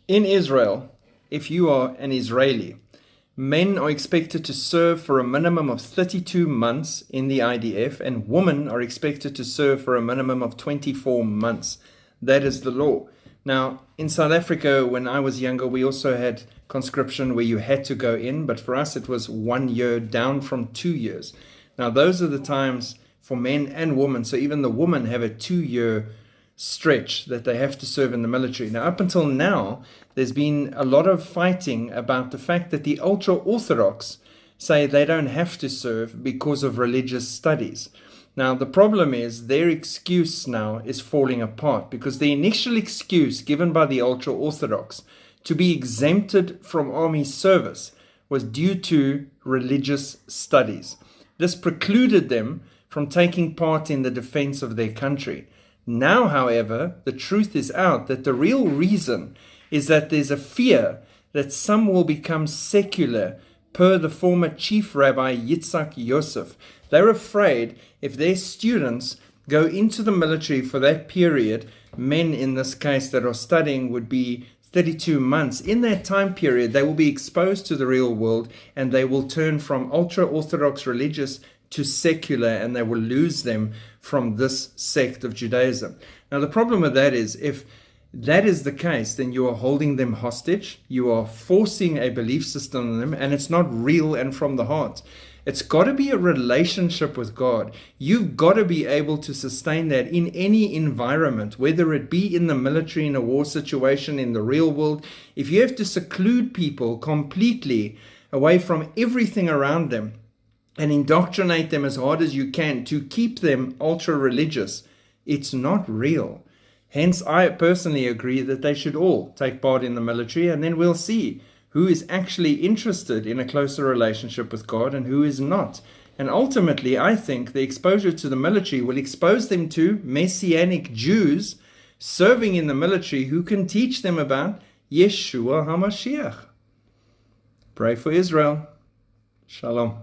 In Israel, if you are an Israeli, men are expected to serve for a minimum of 32 months in the IDF, and women are expected to serve for a minimum of 24 months. That is the law. Now, in South Africa, when I was younger, we also had conscription where you had to go in, but for us it was 1 year down from 2 years. Now, those are the times for men and women, so even the women have a 2-year stretch that they have to serve in the military. Now, up until now, there's been a lot of fighting about the fact that the ultra-Orthodox say they don't have to serve because of religious studies. Now, the problem is their excuse now is falling apart, because the initial excuse given by the ultra-Orthodox to be exempted from army service was due to religious studies. This precluded them from taking part in the defense of their country. Now, however, the truth is out that the real reason is that there's a fear that some will become secular, per the former chief rabbi J.C.O.M.E.S. They're afraid if their students go into the military for that period, men in this case that are studying would be 32 months. In that time period, they will be exposed to the real world and they will turn from ultra-Orthodox religious to secular, and they will lose them from this sect of Judaism. Now, the problem with that is, if that is the case, then you are holding them hostage, you are forcing a belief system on them, and it's not real and from the heart. It's got to be a relationship with God. You've got to be able to sustain that in any environment, whether it be in the military, in a war situation, in the real world. If you have to seclude people completely away from everything around them and indoctrinate them as hard as you can to keep them ultra-religious, it's not real. Hence, I personally agree that they should all take part in the military, and then we'll see who is actually interested in a closer relationship with God and who is not. And ultimately, I think the exposure to the military will expose them to Messianic Jews serving in the military who can teach them about Yeshua HaMashiach. Pray for Israel. Shalom.